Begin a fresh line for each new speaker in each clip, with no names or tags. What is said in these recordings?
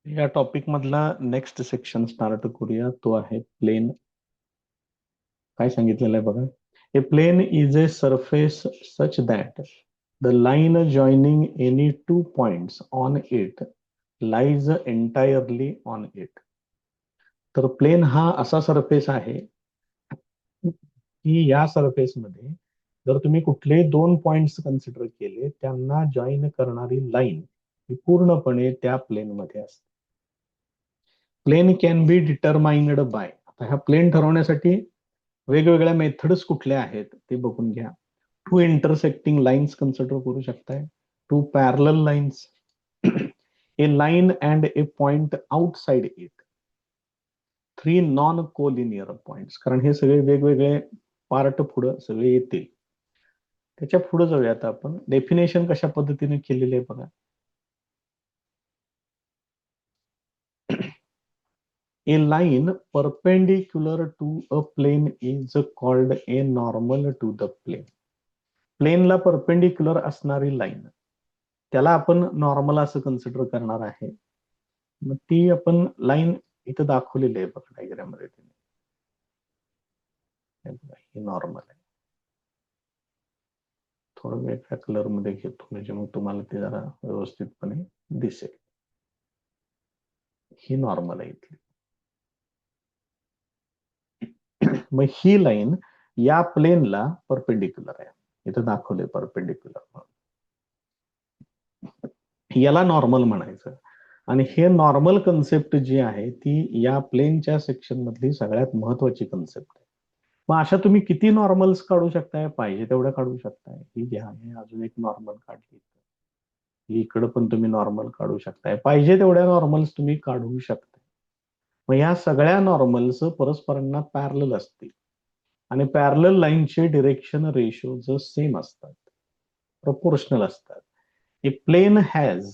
या टॉपिक मधला next section start करूया. तो आहे प्लेन. काय सांगितलेलं आहे बघा. A plane is a surface such that the line joining any two points on it lies entirely on it. तर प्लेन हा असा सरफेस आहे की या सरफेस मध्ये जर तुम्ही कुठले दोन पॉइंट्स कन्सिडर केले त्यांना जॉईन करणारी लाईन ही पूर्णपणे त्या प्लेन मध्ये असते. Plane can be determined by. आता ह्या प्लेन ठरवण्यासाठी वेगवेगळ्या मेथड्स कुठल्या आहेत ते बघून घ्या. टू इंटरसेक्टिंग लाईन्स कन्सिडर करू शकताय, two parallel lines, a line and a point outside it, three non collinear points. कारण हे सगळे वेगवेगळे पार्ट पुढे सगळे येतील. त्याच्या पुढे जाऊया. आता आपण डेफिनेशन कशा पद्धतीने केलेले आहे बघा. A line perpendicular to a plane is called a normal to the plane. प्लेनला परपेंडिक्युलर असणारी लाईन त्याला आपण नॉर्मल असं कन्सिडर करणार आहे. मग ती आपण लाईन इथं दाखवलेली आहे बघा डायग्राम मध्ये. ही नॉर्मल आहे. थोडं वेगळ्या कलर मध्ये घेतो म्हणजे मग तुम्हाला ते जरा व्यवस्थितपणे दिसेल. ही नॉर्मल आहे इथली. मग ही लाईन या प्लेनला परपेंडिक्युलर आहे. इथं दाखवले परपेंडिक्युलर. याला नॉर्मल म्हणायचं. आणि हे नॉर्मल कन्सेप्ट जी आहे ती या प्लेनच्या सेक्शन मधली सगळ्यात महत्वाची कन्सेप्ट आहे. मग अशा तुम्ही किती नॉर्मल्स काढू शकताय? पाहिजे तेवढ्या काढू शकताय. ही घ्या, हे अजून एक नॉर्मल काढली. इकडं पण तुम्ही नॉर्मल काढू शकताय. पाहिजे तेवढ्या नॉर्मल्स तुम्ही काढू शकताय. मग ह्या सगळ्या नॉर्मल्स परस्परांना पॅरलल असतील आणि पॅरलल लाईनचे डिरेक्शन रेशो जर सेम असतात, प्रपोर्शनल असतात. ए प्लेन हॅज,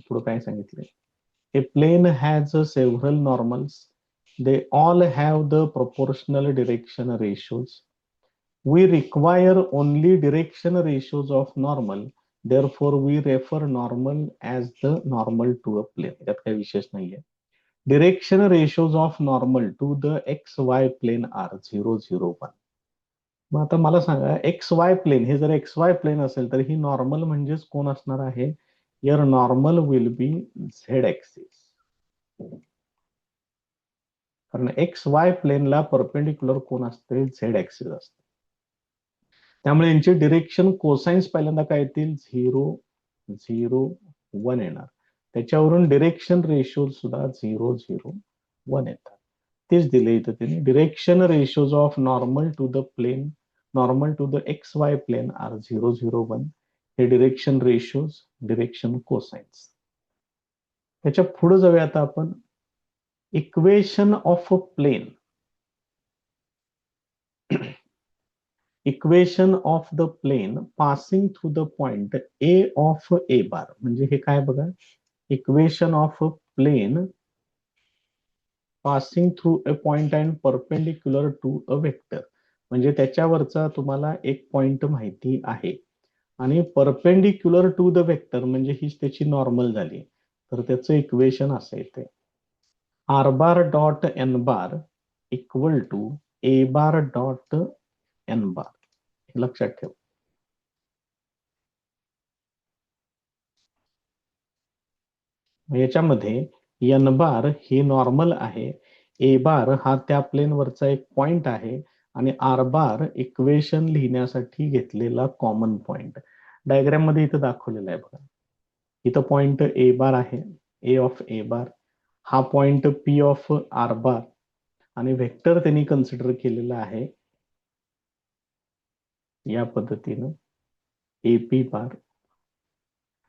पुढे काय सांगितलंय, a plane has several normals. They all have the proportional direction ratios. We require only direction ratios of normal. Therefore, we refer normal as the normal to a plane. यात काही विशेष नाहीये. Direction ratios of normal to the XY plane are 0, 0, 1. मग आता मला सांगा, x Y plain हे जर एक्स वाय प्लेन असेल तर ही नॉर्मल म्हणजेच कोण असणार आहे? Your normal will be Z axis. कारण एक्स वाय प्लेनला परपेंडिक्युलर कोण असते? झेड ऍक्सिस असते. त्यामुळे यांचे डिरेक्शन कोसाइन्स पहिल्यांदा काय येतील? 0, 0, 1 येणार. त्याच्यावरून डिरेक्शन रेशो सुद्धा 0, 0, 1 येतात. तेच दिले इथं त्यांनी. Direction ratios of normal to the plane, normal to the X Y plane are 0, 0, 1. हे डिरेक्शन रेशोज, डिरेक्शन कोसाइन्स. त्याच्या पुढे जाऊया आता आपण. Equation of a plane. Equation of the plane passing through the point A of A bar. म्हणजे हे काय बघा, equation of a plane passing through a point and perpendicular to a vector. म्हणजे त्याच्यावरचा तुम्हाला एक पॉइंट माहिती आहे आणि परपेंडिक्युलर टू द वेक्टर म्हणजे हीच त्याची नॉर्मल झाली. तर त्याचं इक्वेशन असं येते, R bar dot N bar equal to A bar dot N bar. हे लक्षात ठेव. याच्यामध्ये एन बार ही नॉर्मल आहे, ए बार हा त्या प्लेनवरचा एक पॉइंट आहे आणि आर बार इक्वेशन लिहिण्यासाठी घेतलेला कॉमन पॉइंट. डायग्राम मध्ये इथं दाखवलेला आहे बघा. इथं पॉइंट ए बार आहे, ए ऑफ ए बार. हा point P of R bar आणि व्हेक्टर त्यांनी कन्सिडर केलेला आहे या पद्धतीनं एपी बार.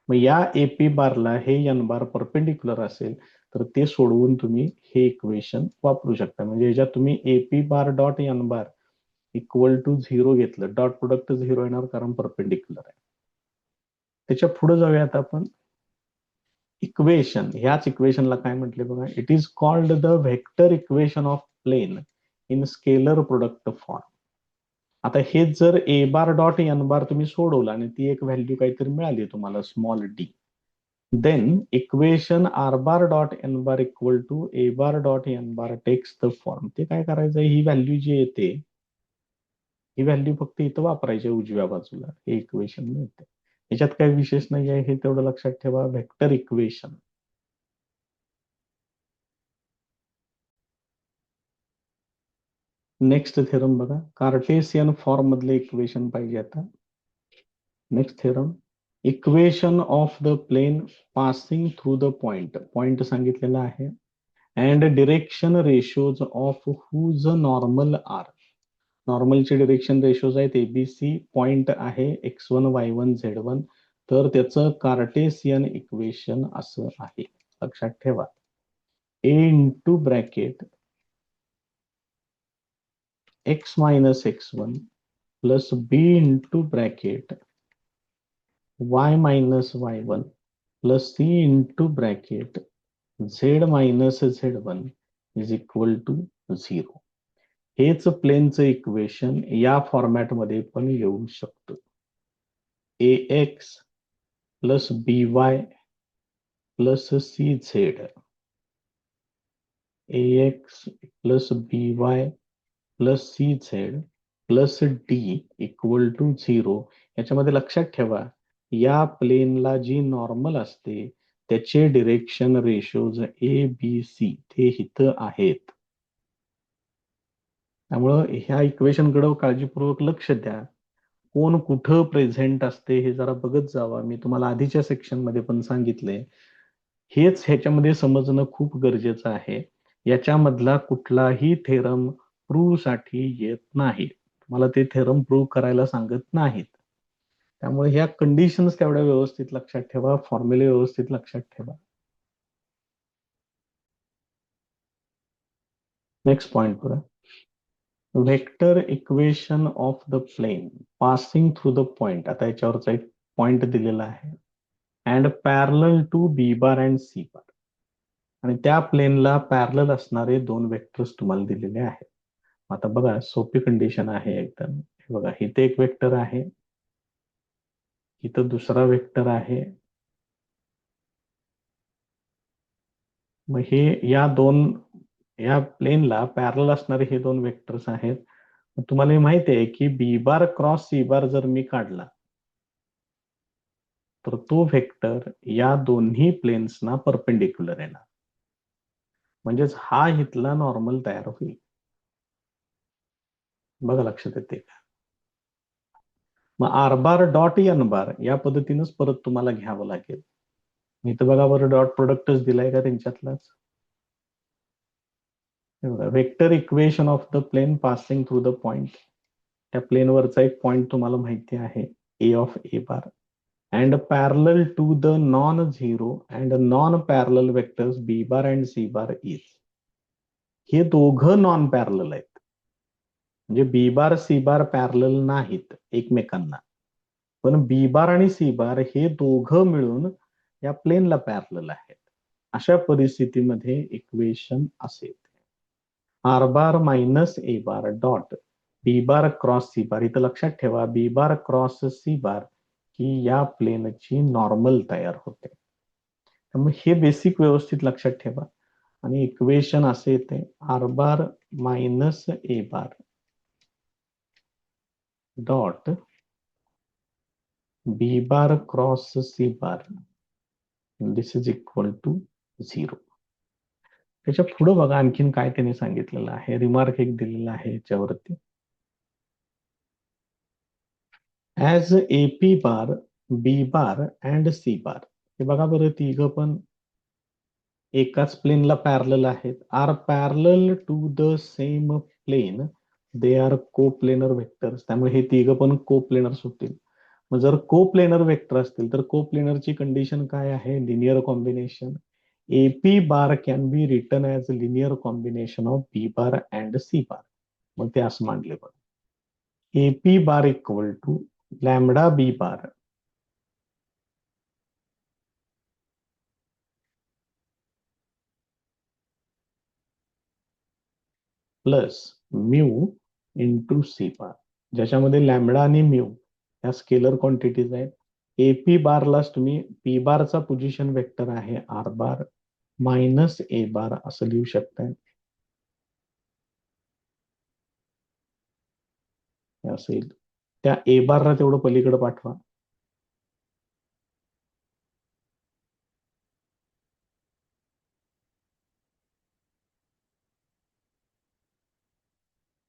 मग या एपी बारला हे एन बार परपेंडिक्युलर असेल तर ते सोडवून तुम्ही हे इक्वेशन वापरू शकता. म्हणजे याच्यात तुम्ही AP bar dot N bar equal to 0 घेतलं, डॉट प्रोडक्ट 0 येणार कारण परपेंडिक्युलर आहे. त्याच्या पुढे जाऊयात आपण. इक्वेशन, ह्याच इक्वेशनला काय म्हटले बघा, it is called the vector equation of plane in scalar product form. आता हे जर ए बार डॉट एन बार तुम्ही सोडवलं आणि ती एक व्हॅल्यू काहीतरी मिळाली तुम्हाला small D, then equation r bar dot n bar equal to a bar dot n bar takes the form. ते काय करायचं, ही व्हॅल्यू जी येते ही व्हॅल्यू फक्त इथं वापरायची उजव्या बाजूला, हे इक्वेशन मिळते. याच्यात काही विशेष नाही आहे, हे तेवढं लक्षात ठेवा. Vector equation. नेक्स्ट थेरम बघा, कार्टेशियन फॉर्म मधले इक्वेशन पाहिजे आता. Next theorem, equation of the plane passing through the point. Point सांगितलेला आहे. And direction ratios of whose normal are. नॉर्मलचे डिरेक्शन रेशोज आहेत एबीसी. पॉइंट आहे x1 y1 z1. तर त्याचं कार्टेशियन इक्वेशन असं आहे, लक्षात ठेवा. A into bracket x minus x1 plus B into bracket y minus y1 plus C into bracket z minus z1 is equal to 0. हेच प्लेनचं equation या फॉर्मॅटमध्ये पण येऊ शकतं. ax plus by plus cz, ax plus by plus cz plus d equal to 0. याच्यामध्ये लक्षात ठेवा, या प्लेनला जी नॉर्मल असते त्याचे direction ratios A B C ते इथं आहेत. त्यामुळं ह्या इक्वेशन कडे काळजीपूर्वक लक्ष द्या. कोण कुठं प्रेझेंट असते हे जरा बघत जावा. मी तुम्हाला आधीच्या सेक्शन मध्ये पण सांगितले. हेच ह्याच्यामध्ये समजणं खूप गरजेचं आहे. याच्यामधला कुठलाही थेरम प्रूव्ह साठी येत नाही. तुम्हाला ते थेरम प्रूव्ह करायला सांगत नाहीत. त्यामुळे ह्या कंडिशन्स तेवढ्या व्यवस्थित लक्षात ठेवा, फॉर्म्युले व्यवस्थित लक्षात ठेवा. नेक्स्ट पॉइंट बघा, vector equation of the plane passing through the point. आता याच्यावरचा एक पॉइंट दिलेला आहे. And parallel to B bar and C bar. आणि त्या प्लेनला पॅरलल असणारे दोन वेक्टर्स तुम्हाला दिलेले आहेत. आता बघा, सोपी कंडिशन आहे एकदम. हे बघा, इथे एक वेक्टर आहे, इथं दुसरा वेक्टर आहे. मग हे या प्लेनला पॅरलल असणारे हे दोन वेक्टर्स आहेत. तुम्हाला हे माहिती आहे की बी बार क्रॉस सी बार जर मी काढला तर तो वेक्टर या दोन्ही प्लेन्सना परपेंडिक्युलर येणार. म्हणजेच हा इथला नॉर्मल तयार होईल. बघा, लक्षात येते का? मग आर बार डॉट एन बार या पद्धतीनंच परत तुम्हाला घ्यावं लागेल. इथं बघा बरं, डॉट प्रोडक्टच दिलाय का त्यांच्यातलाच. Vector equation of the plane passing through the point. त्या प्लेनवरचा एक पॉइंट तुम्हाला माहिती आहे, A of A bar. And parallel to the non zero and non parallel vectors B bar and C bar is. हे दोघं नॉन पॅरलल आहेत. म्हणजे बी बार सी बार पॅरलल नाहीत एकमेकांना, पण बी बार आणि सी बार हे दोघं मिळून या प्लेनला पॅरलल आहेत. अशा परिस्थितीमध्ये इक्वेशन असेल R bar minus A bar dot B bar cross C bar. इथं लक्षात ठेवा, बी बार क्रॉस सी बार ही या प्लेनची नॉर्मल तयार होते. त्यामुळे हे बेसिक व्यवस्थित लक्षात ठेवा. आणि इक्वेशन असे येते, R bar minus A bar dot B bar cross C bar this is equal to 0. त्याच्या पुढे बघा आणखीन काय त्याने सांगितलेलं आहे. रिमार्क एक दिलेला आहे याच्यावरती, as A P bar B bar and C bar. हे बघा बरं, तिघं पण एकाच प्लेनला पॅरलल आहेत. Are parallel to the same plane, they are coplanar vectors. त्यामुळे हे तिघं पण को प्लेनर्स होतील. मग जर को प्लेनर वेक्टर असतील तर को प्लेनरची कंडिशन काय आहे, linear combination. AP bar can be written as linear combination of B bar and C bar. मग ते असं मांडले बघ, AP bar equal to lambda B bar plus mu into C bar, ज्याच्यामध्ये लॅमडा आणि म्यू या स्केलर क्वांटिटीज आहेत. AP बारलाच तुम्ही P बारचा पोझिशन वेक्टर आहे R bar minus A bar असं लिहू शकताय. हे असेल त्या A बारला तेवढं पलीकडे पाठवा.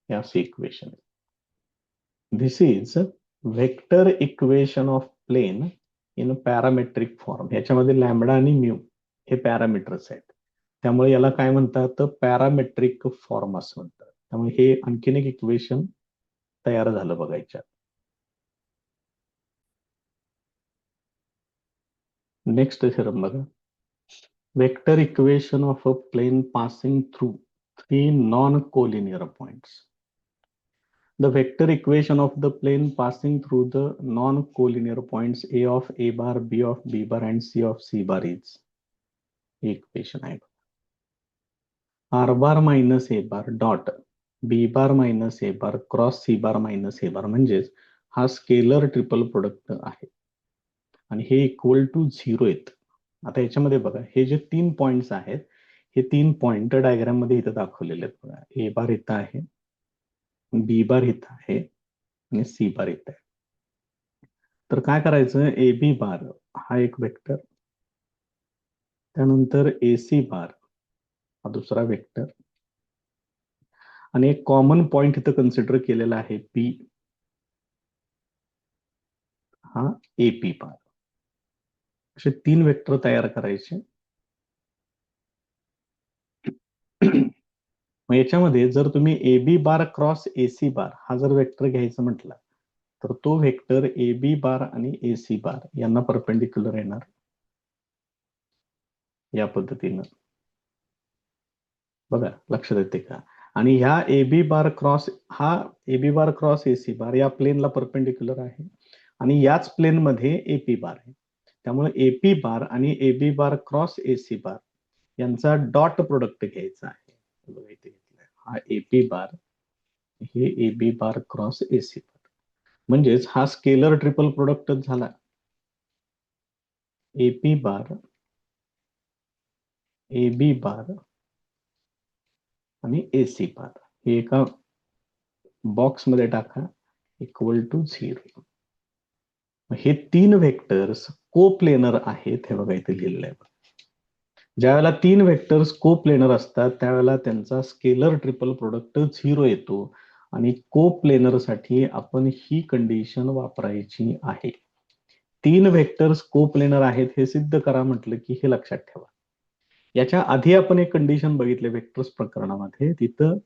हे असं इक्वेशन आहे. This is vector equation of plane in parametric form. ह्याच्यामध्ये लॅम्बडा आणि म्यू हे पॅरामीटर्स आहेत. त्यामुळे याला काय म्हणतात, तर पॅरामेट्रिक फॉर्म असं म्हणतात. त्यामुळे हे आणखीन एक इक्वेशन तयार झालं बघायच्या. नेक्स्ट थेरम बघा. Vector equation of a plane passing through 3 non-collinear points. The vector equation of the plane passing through the non-collinear points A of A bar, B of B bar and C of C bar is equation आहे. R bar minus A bar dot B bar minus A bar cross C bar minus A bar म्हणजेच हा scalar triple product आहे आणि हे equal to 0 आहेत. आता याच्यामध्ये बघा हे जे 3 पॉइंट्स आहेत, हे 3 पॉइंट डायग्राम मध्ये इथं दाखवलेले आहेत बघा. A बार इथं आहे, B बार इथं आहे आणि C बार इथं आहे. तर काय करायचं, AB बार हा एक वेक्टर, त्यानंतर AC बार हा दुसरा वेक्टर आणि एक कॉमन पॉइंट इथं कन्सिडर केलेला आहे P हा AP बार. असे 3 वेक्टर तयार करायचे. मग याच्यामध्ये जर तुम्ही AB बार क्रॉस AC बार हा जर वेक्टर घ्यायचा म्हटला तर तो वेक्टर AB बार आणि AC बार यांना परपेंडिक्युलर येणार या पद्धतीनं. बघा लक्षात येते का. आणि ह्या AB बार क्रॉस हा AB बार क्रॉस AC बार या प्लेनला परपेंडिक्युलर आहे आणि याच प्लेन मध्ये AP बार आहे. त्यामुळे AP बार आणि AB बार क्रॉस AC बार यांचा डॉट प्रोडक्ट घ्यायचा आहे. बघा इथे घेतलाय हा AP बार, हे AB बार क्रॉस AC बार. म्हणजेच हा स्केलर ट्रिपल प्रोडक्टच झाला. AP बार, AB बार आणि AC बार हे एका बॉक्स मध्ये टाका इक्वल टू 0. हे 3 वेक्टर्स कोप्लेनर आहेत. हे बघा इथे लिहिलेलं आहे. ज्यावेळेला 3 वेक्टर्स कोप्लेनर असतात त्यावेळेला त्यांचा स्केलर ट्रिपल प्रोडक्ट 0 येतो आणि कोप्लेनर साठी आपण ही कंडिशन वापरायची आहे. 3 वेक्टर्स कोप्लेनर आहेत हे सिद्ध करा म्हटलं की हे लक्षात ठेवा. याच्या आधी आपण एक कंडिशन बघितले वेक्टर्स प्रकरणामध्ये, तिथं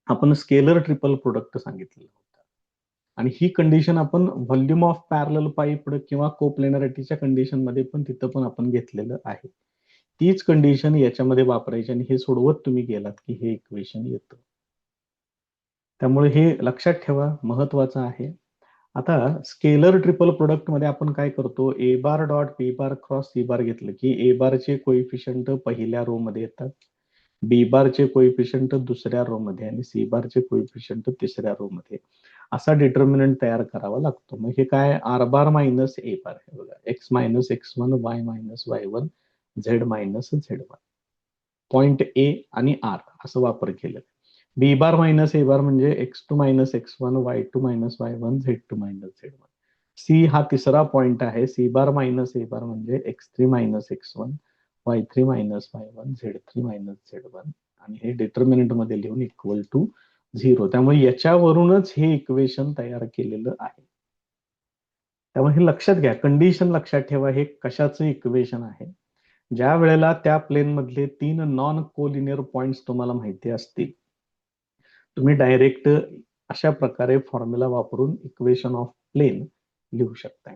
आपण स्केलर ट्रिपल प्रोडक्ट सांगितलेलं होतं आणि ही कंडिशन आपण व्हॉल्यूम ऑफ पॅरलल पाईप किंवा कोप्लेनरिटीच्या कंडिशन मध्ये पण तिथं पण आपण घेतलेलं आहे. तीच कंडिशन याच्यामध्ये वापरायची आणि हे सोडवत तुम्ही गेलात की हे इक्वेशन येतं. त्यामुळे हे लक्षात ठेवा, महत्वाचं आहे. आता स्केलर ट्रिपल प्रोडक्ट मध्ये आपण काय करतो, A bar dot B bar cross C bar घेतलं की ए बारचे कोइफिशियंट पहिल्या रो मध्ये येतात, बी बारचे कोइफिशियंट दुसऱ्या रो मध्ये आणि सी बारचे कोइफिशियंट तिसऱ्या रो मध्ये असा डिटर्मिनंट तयार करावा लागतो. मग हे काय, आर बार मायनस ए बार आहे बघा, x minus x1 y minus y1 Z minus z1. Point A आणि आर असं वापर केलं. B bar minus A bar म्हणजे x2 minus x1 y2 minus y1 z2 minus z1. C हा तिसरा point आहे, C bar minus A bar म्हणजे x3 minus x1 y3 minus y1 z3 minus z1 आणि हे डिटर्मिनंट मध्ये लिहून equal to 0. त्यामुळे याच्यावरूनच हे इक्वेशन तयार केलेलं आहे. त्यामुळे हे लक्षात घ्या, कंडिशन लक्षात ठेवा, हे कशाचं इक्वेशन आहे. ज्या वेळेला त्या प्लेन मधले 3 नॉन कोलिनियर पॉइंट्स तुम्हाला माहिती असतील, तुम्ही डायरेक्ट अशा प्रकारे फॉर्म्युला वापरून इक्वेशन ऑफ प्लेन लिहू शकताय.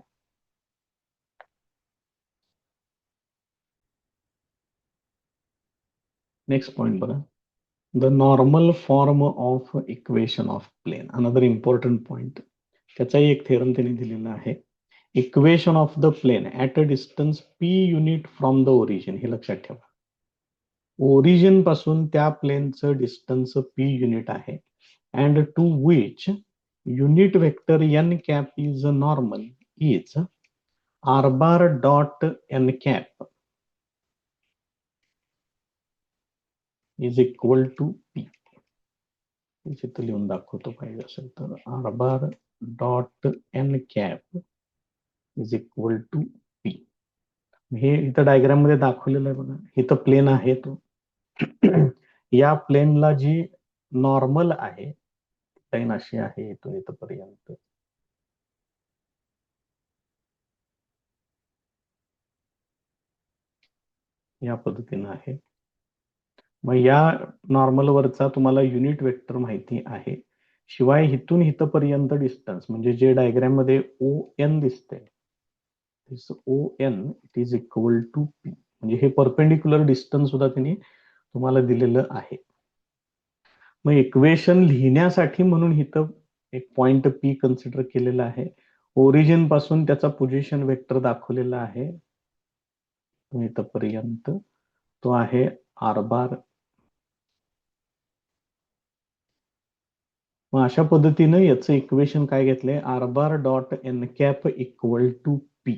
नेक्स्ट पॉइंट बघा, the normal form of equation of plane, another important point. त्याचाही एक थेरम त्यांनी दिलेला आहे. Equation of the plane at a distance P unit from the origin. हे लक्षात ठेवा, ओरिजिन पासून त्या प्लेनचं डिस्टन्स पी युनिट आहे and to which unit vector N cap is normal is R bar dot N cap is equal to P. इथे लिहून दाखवतो पाहिजे असेल तर, R bar dot N cap is equal to P. हे इथं diagram मध्ये दाखवलेलं आहे बघा. इथं प्लेन आहे तो. या प्लेनला जी नॉर्मल आहे, लाईन अशी आहे इथून इथपर्यंत. या पद्धतीनं आहे. मग या नॉर्मल वरचा तुम्हाला युनिट वेक्टर माहिती आहे. शिवाय इथून इथपर्यंत डिस्टन्स म्हणजे जे डायग्राम मध्ये ओ एन दिसते, O N it is equal to P. म्हणजे हे परपेंडिक्युलर डिस्टन्स सुद्धा त्यांनी तुम्हाला दिलेलं आहे. मग इक्वेशन लिहिण्यासाठी म्हणून इथं एक पॉइंट पी कन्सिडर केलेला आहे. ओरिजिन पासून त्याचा पोझिशन वेक्टर दाखवलेला आहे इथपर्यंत. तो आहे आर बार. मग अशा पद्धतीनं याचं इक्वेशन काय घेतलंय, R bar dot N cap equal to P.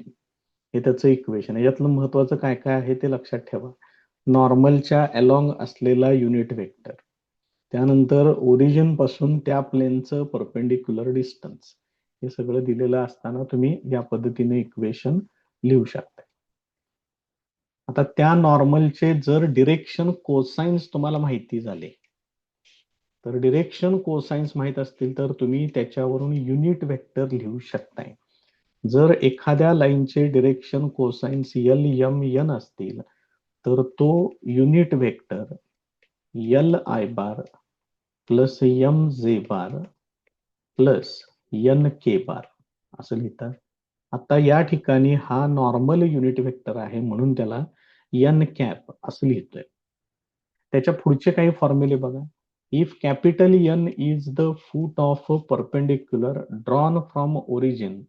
हे त्याचं इक्वेशन आहे. यातलं महत्वाचं काय काय आहे ते लक्षात ठेवा. नॉर्मलच्या अलॉंग असलेला युनिट वेक्टर, त्यानंतर ओरिजिन पासून त्या प्लेनचं परपेंडिक्युलर डिस्टन्स, हे सगळं दिलेलं असताना तुम्ही या पद्धतीने इक्वेशन लिहू शकता. आता त्या नॉर्मलचे जर डिरेक्शन कोसाइन्स तुम्हाला माहिती झाले, तर डिरेक्शन कोसाइन्स माहित असतील तर तुम्ही त्याच्यावरून युनिट वेक्टर लिहू शकताय. जर एखाद्या लाईनचे direction cosines L M N असतील तर तो unit vector L I bar plus M J bar plus N के बार असं लिहितात. आता या ठिकाणी हा नॉर्मल युनिट वेक्टर आहे म्हणून त्याला एन कॅप असं लिहितोय. त्याच्या पुढचे काही फॉर्म्युले बघा. If capital N is the foot of perpendicular drawn from origin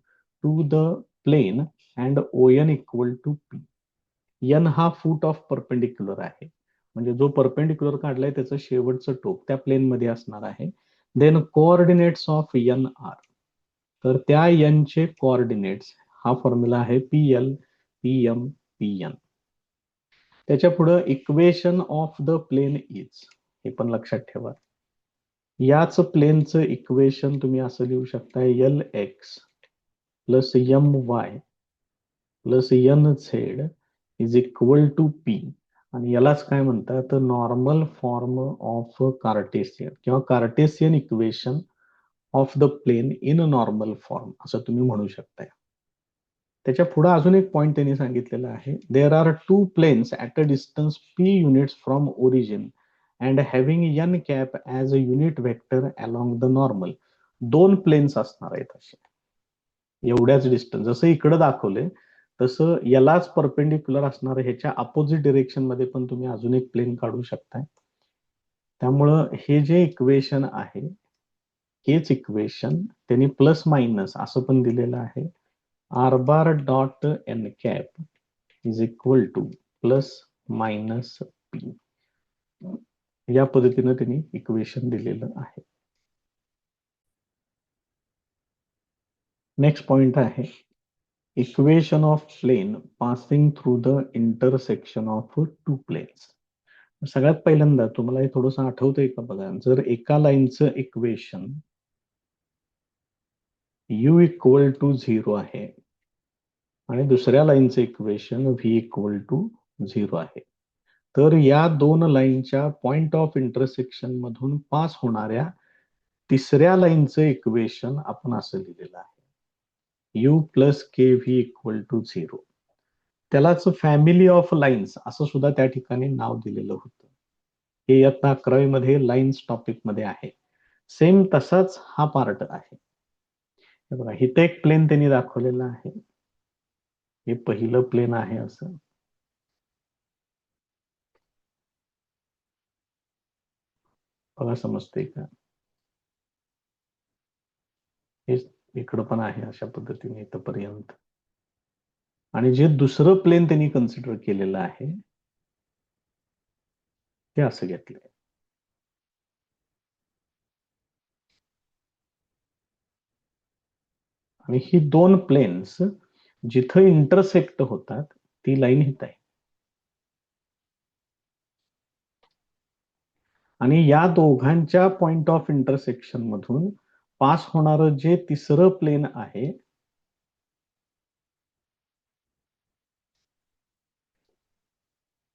to the plane and O N equal to P. N हा फूट ऑफ परपेंडिक्युलर आहे, म्हणजे जो परपेंडिक्युलर काढलाय त्याचं शेवटचं टोक त्या प्लेन मध्ये असणार आहे. Then coordinates of N are. तर त्या एन चे कोऑर्डिनेट्स, हा फॉर्म्युला आहे P L P M P N. त्याच्या पुढे equation of the plane is, हे पण लक्षात ठेवा. याच प्लेनचं इक्वेशन तुम्ही असं लिहू शकता, L X plus M Y plus N Z is equal to P. आणि यालाच काय म्हणतात, नॉर्मल फॉर्म ऑफ कार्टेशियन किंवा Cartesian equation of the plane in normal form असं तुम्ही म्हणू शकताय. त्याच्या पुढे अजून एक पॉइंट त्यांनी सांगितलेला आहे. There are two planes at a distance P units from origin and having N cap as a unit vector along the normal. दोन प्लेन्स असणार आहेत असे, एवढ्याच डिस्टन्स. जसं इकडे दाखवले तसं यालाच परपेंडिक्युलर असणार ह्याच्या अपोजिट डिरेक्शन मध्ये पण तुम्ही अजून एक प्लेन काढू शकताय. त्यामुळं हे जे इक्वेशन आहे, हेच इक्वेशन त्यांनी प्लस मायनस असं पण दिलेलं आहे. R bar dot N cap is equal to plus minus P. या पद्धतीनं त्यांनी इक्वेशन दिलेलं आहे. नेक्स्ट पॉइंट आहे equation of plane passing through the intersection of two planes. सगळ्यात पहिल्यांदा तुम्हाला हे थोडंसं आठवतंय का बघा. जर एका लाईनचं इक्वेशन u इक्वल टू 0 आहे आणि दुसऱ्या लाईनचं इक्वेशन v इक्वल टू 0 आहे, तर या दोन लाईनच्या पॉइंट ऑफ इंटरसेक्शन मधून पास होणाऱ्या तिसऱ्या लाईनचं इक्वेशन आपण असं लिहिलेलं आहे, u plus K V equal to 0. त्यालाच फॅमिली ऑफ लाईन्स असं सुद्धा त्या ठिकाणी नाव दिलेलं होतं. हे इयत्ता 11वी मध्ये लाईन्स टॉपिक मध्ये आहे. सेम तसाच हा पार्ट आहे. हे बघा, इथं एक प्लेन त्यांनी दाखवलेलं आहे. हे पहिलं प्लेन आहे असं. बघा समजतंय का. हे इकडं पण आहे अशा पद्धतीने इथपर्यंत. आणि जे दुसरं प्लेन त्यांनी कन्सिडर केलेलं आहे ते असं घेतलंय. आणि ही दोन प्लेन्स जिथं इंटरसेक्ट होतात ती लाईन हित आहे. आणि या दोघांच्या पॉइंट ऑफ इंटरसेक्शन मधून पास होणारं जे तिसरं प्लेन आहे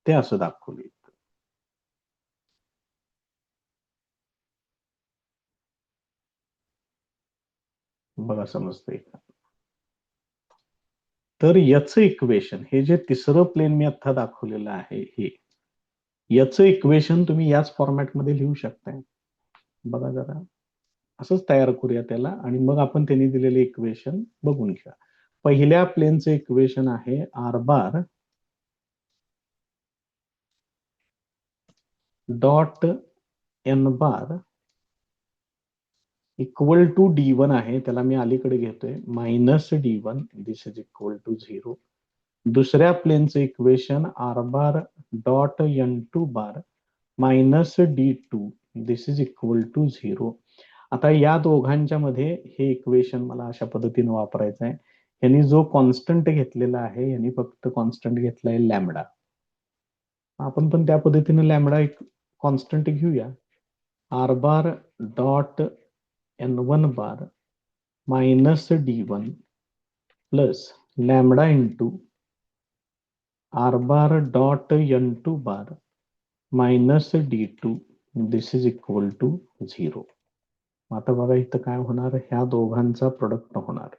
ते असं दाखवले. बघा समजतंय का? तर याचं इक्वेशन, हे जे तिसरं प्लेन मी आता दाखवलेलं आहे, हे याचं इक्वेशन तुम्ही याच फॉर्मॅटमध्ये लिहू शकताय. बघा जरा असंच तयार करूया त्याला आणि मग आपण त्यांनी दिलेले इक्वेशन बघून घ्या. पहिल्या प्लेनचं इक्वेशन आहे R bar dot N bar equal to D1 आहे, त्याला मी अलीकडे घेतोय, minus D1 this is equal to 0. दुसऱ्या प्लेनचं equation R bar dot N2 bar minus D2 this is equal to 0. आता या दोघांच्या मध्ये हे इक्वेशन मला अशा पद्धतीने वापरायचं आहे. यांनी जो कॉन्स्टंट घेतलेला आहे, यांनी फक्त कॉन्स्टंट घेतलाय लॅमडा. आपण पण त्या पद्धतीने लॅमडा एक कॉन्स्टंट घेऊया. R bar dot N1 bar minus D1 plus lambda into R bar dot N2 bar minus D2 this is equal to 0. आता बघा इथं काय होणार, ह्या दोघांचा प्रोडक्ट होणार,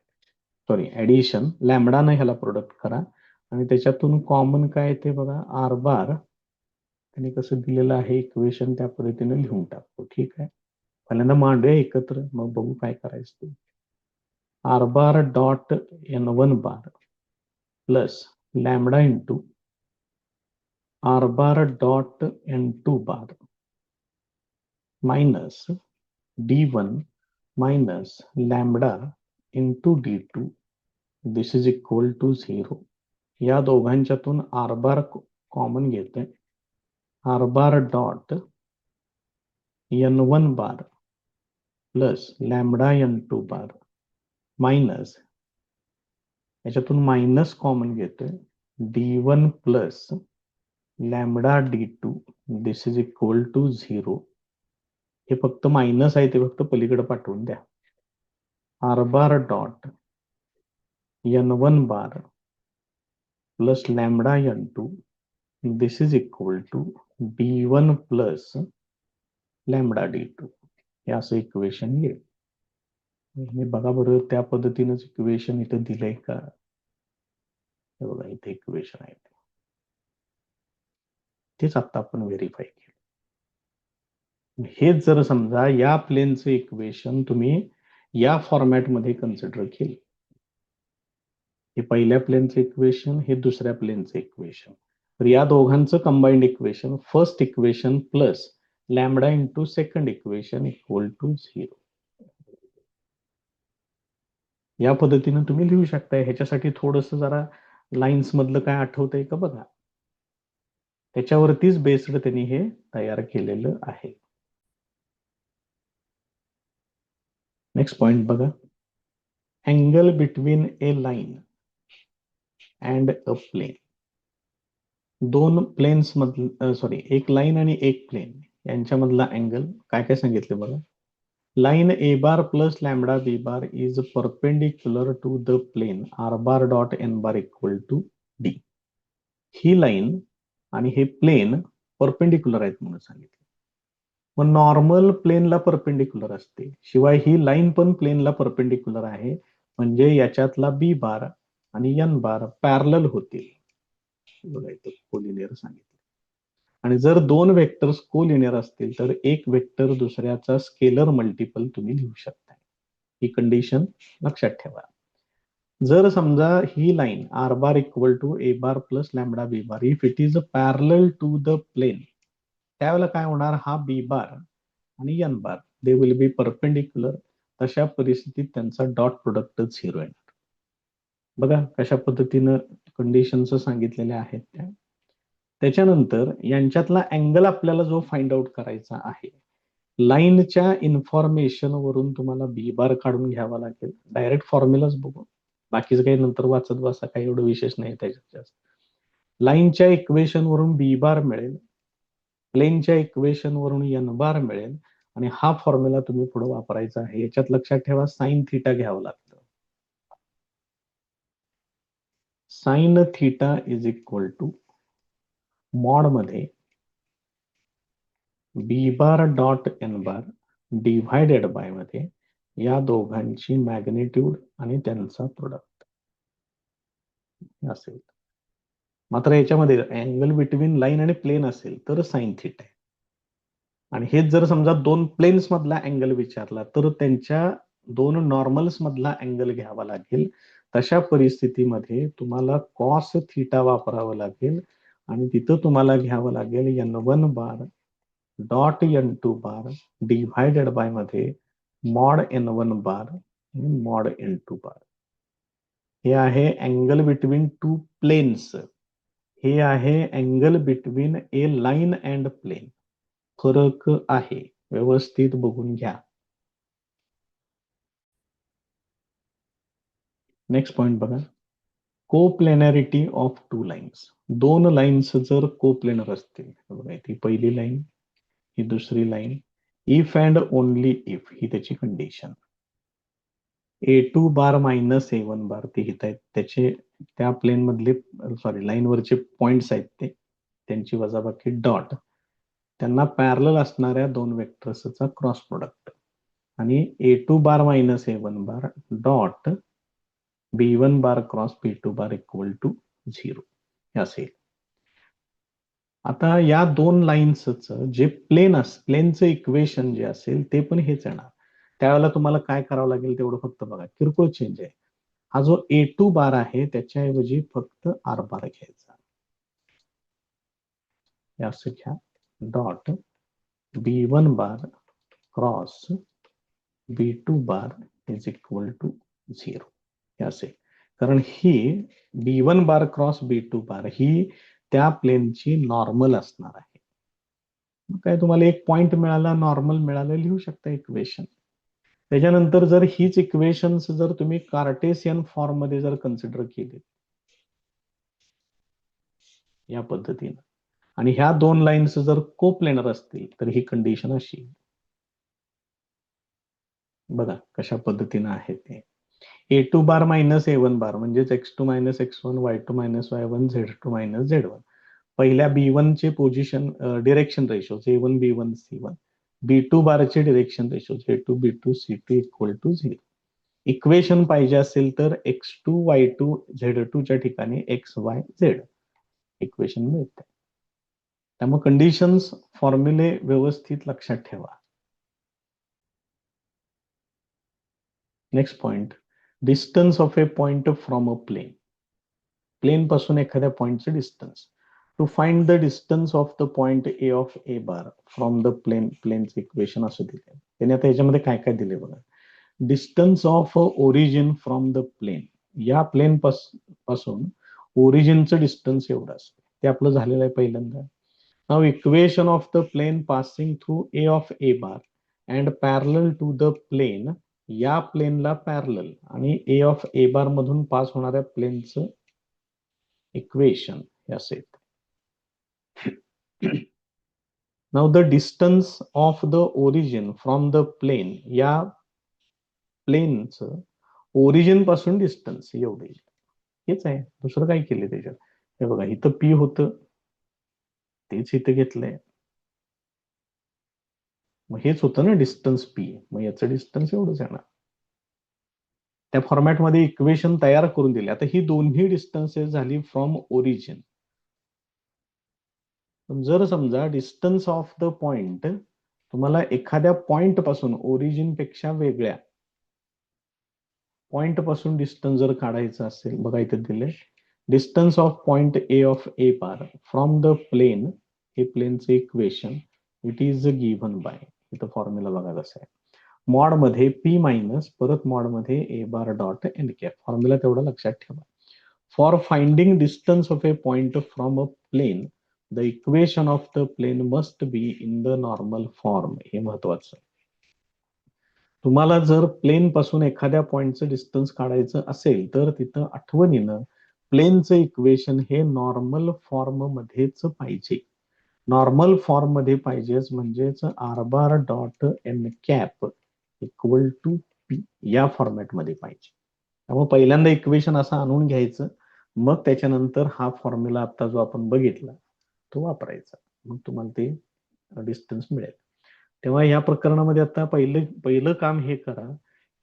सॉरी ऍडिशन, लॅमडानं ह्याला प्रोडक्ट करा आणि त्याच्यातून कॉमन काय ते बघा, आर बार त्यांनी कसं दिलेलं आहे इक्वेशन त्या पद्धतीने लिहून टाकतो. ठीक आहे, पहिल्यांदा मांडूया एकत्र, मग बघू काय करायचं ते. R bar dot N1 bar plus lambda into R bar dot N2 bar minus D1 minus lambda into D2 this is equal to 0. या दोघांच्यातून आर बार कॉमन घेते, R bar dot N1 bar plus lambda N2 bar minus, याच्यातून minus common घेतोय, D1 plus lambda D2 this is equal to 0. हे फक्त minus आहे, ते फक्त पलीकडे पाठवून द्या. R bar dot N1 bar plus lambda N2 this is equal to D1 plus lambda D2. हे असं इक्वेशन येईल. हे बघा बरं, त्या पद्धतीनंच इक्वेशन इथं दिलंय का? हे बघा इथे इक्वेशन आहे, तेच आता आपण व्हेरीफाय केलं. हेच जर समजा या प्लेनचं इक्वेशन तुम्ही या फॉर्मॅटमध्ये कन्सिडर केले, हे पहिल्या प्लेनचं इक्वेशन, हे दुसऱ्या प्लेनचं इक्वेशन, तर या दोघांचं combined equation first equation plus lambda into second equation equal to 0. या पद्धतीने तुम्ही लिहू शकता. ह्याच्यासाठी थोडस जरा लाईन्स मधलं काय आठवतंय का बघा, त्याच्यावरतीच बेस्ड त्यांनी हे तयार केलेलं आहे. नेक्स्ट पॉइंट बघा, angle between a line and a plane. दोन प्लेन्स मधलं, सॉरी एक लाईन आणि एक प्लेन यांच्यामधला अँगल काय काय सांगितले बघा. Line A bar plus lambda B bar is perpendicular to the plane R bar dot N bar equal to D. ही लाईन आणि हे प्लेन परपेंडिक्युलर आहेत म्हणून सांगितलं. मग नॉर्मल प्लेनला परपेंडिक्युलर असते, शिवाय ही लाईन पण प्लेनला परपेंडिक्युलर आहे, म्हणजे याच्यातला बी बार आणि एन बार पॅरलल होतील. बघा इथं कोलिनियर सांगितलं. आणि जर दोन वेक्टर्स कोलिनियर असतील तर एक वेक्टर दुसऱ्याचा स्केलर मल्टिपल तुम्ही लिहू शकता. ही कंडिशन लक्षात ठेवा. जर समजा ही line R bar equal to A bar plus lambda B bar if it is parallel to the plane, त्यावेळेला काय होणार, हा बी बार आणि N bar they will be perpendicular. तशा परिस्थितीत त्यांचा डॉट प्रोडक्टच 0 येणार. बघा कशा पद्धतीनं कंडिशन्स सांगितलेल्या आहेत त्या. त्याच्यानंतर यांच्यातला अँगल आपल्याला जो फाइंड आउट करायचा आहे, लाईनच्या इन्फॉर्मेशन वरून तुम्हाला बी बार काढून घ्यावा लागेल. डायरेक्ट फॉर्म्युलाच बघू. बाकीचं काही नंतर वाचत बसा, काही एवढं विशेष नाही त्याच्यात जास्त. लाईनच्या इक्वेशन वरून बी बार मिळेल, प्लेनच्या इक्वेशन वरून एन बार मिळेल, आणि हा फॉर्म्युला तुम्ही पुढे वापरायचा आहे. याच्यात लक्षात ठेवा साइन थिटा घ्यावं लागतं. Sine theta is equal to mod मध्ये B bar dot N bar divided by मध्ये या दोघांची मॅग्निट्यूड आणि त्यांचा प्रोडक्ट असेल. मात्र याच्यामध्ये अँगल बिटवीन लाईन आणि प्लेन असेल तर साइन थिटा आहे. आणि हेच जर समजा दोन प्लेन्स मधला अँगल विचारला तर त्यांच्या दोन नॉर्मल्स मधला अँगल घ्यावा लागेल. तशा परिस्थितीमध्ये तुम्हाला कॉस थिटा वापरावं लागेल आणि तिथं तुम्हाला घ्यावं लागेल n1 bar dot n2 bar divided by मध्ये मॉड n1 बार आणि मॉड n2 बार. हे आहे अँगल बिटवीन टू प्लेन्स. हे आहे angle between a line and plane. फरक आहे, व्यवस्थित बघून घ्या. नेक्स्ट पॉइंट बघा, कोप्लेनॅरिटी ऑफ टू लाईन्स. दोन लाईन्स जर कोप्लेनर असतील, बघा ती पहिली लाईन, ही दुसरी line, if and only if ही त्याची condition. A2 bar minus A1 बार ते हित आहेत, त्याचे त्या प्लेन मधले सॉरी लाईन वरचे पॉइंट्स आहेत ते, त्यांची वजाबाकी डॉट, त्यांना पॅरलल असणाऱ्या दोन वेक्टर्सचा क्रॉस प्रोडक्ट, आणि A2 bar minus A1 bar dot B1 bar cross B2 bar equal to 0 हे असेल. आता या दोन लाईन्सचं जे प्लेनचं इक्वेशन जे असेल ते पण हेच येणार. त्यावेळेला तुम्हाला काय करावं लागेल तेवढं फक्त बघा, किरकोळ चेंज आहे. हा जो A2 बार आहे त्याच्याऐवजी फक्त R बार घ्यायचा, असं घ्या, dot B1 bar cross B2 bar is equal to 0 हे असेल. कारण ही B1 बार क्रॉस B2 बार ही त्या प्लेनची नॉर्मल असणार आहे. मग काय तुम्हाला एक पॉइंट मिळाला, नॉर्मल मिळालं, लिहू शकता इक्वेशन. त्याच्यानंतर जर हीच इक्वेशन्स जर तुम्ही कार्टेशियन फॉर्म मध्ये जर कन्सिडर केली या पद्धतीने, आणि ह्या दोन लाईन्स जर कोप्लेनर असतील तर ही कंडिशन अशी, बघा कशा पद्धतीने आहे ते. A2 बार मायनस A1 बार म्हणजेच x2 minus x1 y2 minus y1 z2 minus z1. पहिल्या B1 चे position direction ratio A1 B1 C1, B2 बारचे direction ratio A2 B2 C2 equal to 0. Equation पाहिजे असेल तर x2 y2 z2 च्या ठिकाणी x y z equation मिळते. त्यामुळे कंडिशन्स फॉर्म्युले व्यवस्थित लक्षात ठेवा. Next point, distance of a point from a plane. Plane पासून एखाद्या पॉइंटचं distance. To find the distance of the point A of A bar from the प्लेनचं इक्वेशन असं दिले. त्याने आता याच्यामध्ये काय काय दिले बघा. Distance of origin from the plane, या प्लेन पासून ओरिजिनचं डिस्टन्स एवढं असतं, ते आपलं झालेलं आहे पहिल्यांदा. Now equation of the plane passing through A of A bar and parallel to the plane, या प्लेनला पॅरलल आणि ए ऑफ ए बार मधून पास होणाऱ्या प्लेनचं इक्वेशन हे असेल. Now the distance of the origin from the plane, या प्लेनचं ओरिजिन पासून डिस्टन्स एवढे, हेच आहे, दुसरं काय केले त्याच्यात. हे बघा इथं पी होतं तेच इथं घेतलंय, मग हेच होतं ना डिस्टन्स पी, मग याचं डिस्टन्स एवढंच येणार. त्या फॉर्मॅटमध्ये इक्वेशन तयार करून दिले. आता ही दोन्ही डिस्टन्सेस झाली फ्रॉम ओरिजिन. जर समजा डिस्टन्स ऑफ द पॉइंट तुम्हाला एखाद्या पॉइंट पासून ओरिजिन पेक्षा वेगळ्या पॉइंट पासून डिस्टन्स जर काढायचं असेल, बघा इथे दिले, distance of point A of A bar from the plane, हे प्लेनचे equation, it is given by, इथं फॉर्म्युला बघा कसं आहे, मॉड मध्ये पी मायनस परत मॉड मध्ये A bar dot N cap. Formula तेवढा लक्षात ठेवा. For finding distance of a point from a plane, the equation of the plane must be in the normal form. हे महत्वाचं. तुम्हाला जर प्लेन पासून एखाद्या पॉइंटचं डिस्टन्स काढायचं असेल तर तिथं आठवणीनं प्लेनचं इक्वेशन हे नॉर्मल फॉर्म मध्येच पाहिजे. नॉर्मल फॉर्म मध्ये पाहिजेच म्हणजेच R bar dot N cap equal to P या फॉर्मॅटमध्ये पाहिजे. त्यामुळे पहिल्यांदा इक्वेशन असं आणून घ्यायचं, मग त्याच्यानंतर हा फॉर्म्युला आता जो आपण बघितला तो वापरायचा, मग तुम्हाला ते डिस्टन्स मिळेल. तेव्हा या प्रकरणामध्ये आता पहिलं काम हे करा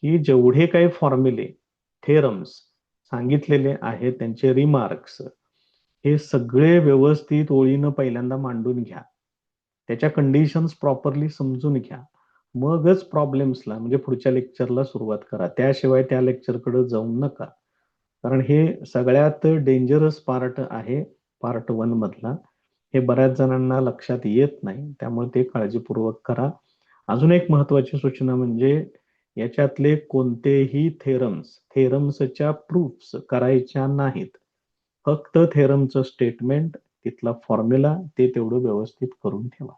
की जेवढे काही फॉर्म्युले, थेरम्स सांगितलेले आहेत त्यांचे रिमार्क्स हे सगळे व्यवस्थित ओळीनं पहिल्यांदा मांडून घ्या. त्याच्या कंडिशन्स प्रॉपरली समजून घ्या. मगच प्रॉब्लेम्सला म्हणजे पुढच्या लेक्चरला सुरुवात करा. त्याशिवाय त्या लेक्चरकडे जाऊ नका. कारण हे सगळ्यात डेंजरस पार्ट आहे पार्ट 1 मधला. हे बऱ्याच जणांना लक्षात येत नाही. त्यामुळे ते काळजीपूर्वक करा. अजून एक महत्वाची सूचना म्हणजे याच्यातले कोणतेही थेरम्सच्या प्रूफ्स करायच्या नाहीत. फक्त थेरमचं स्टेटमेंट, तिथला फॉर्म्युला ते तेवढं व्यवस्थित करून ठेवा.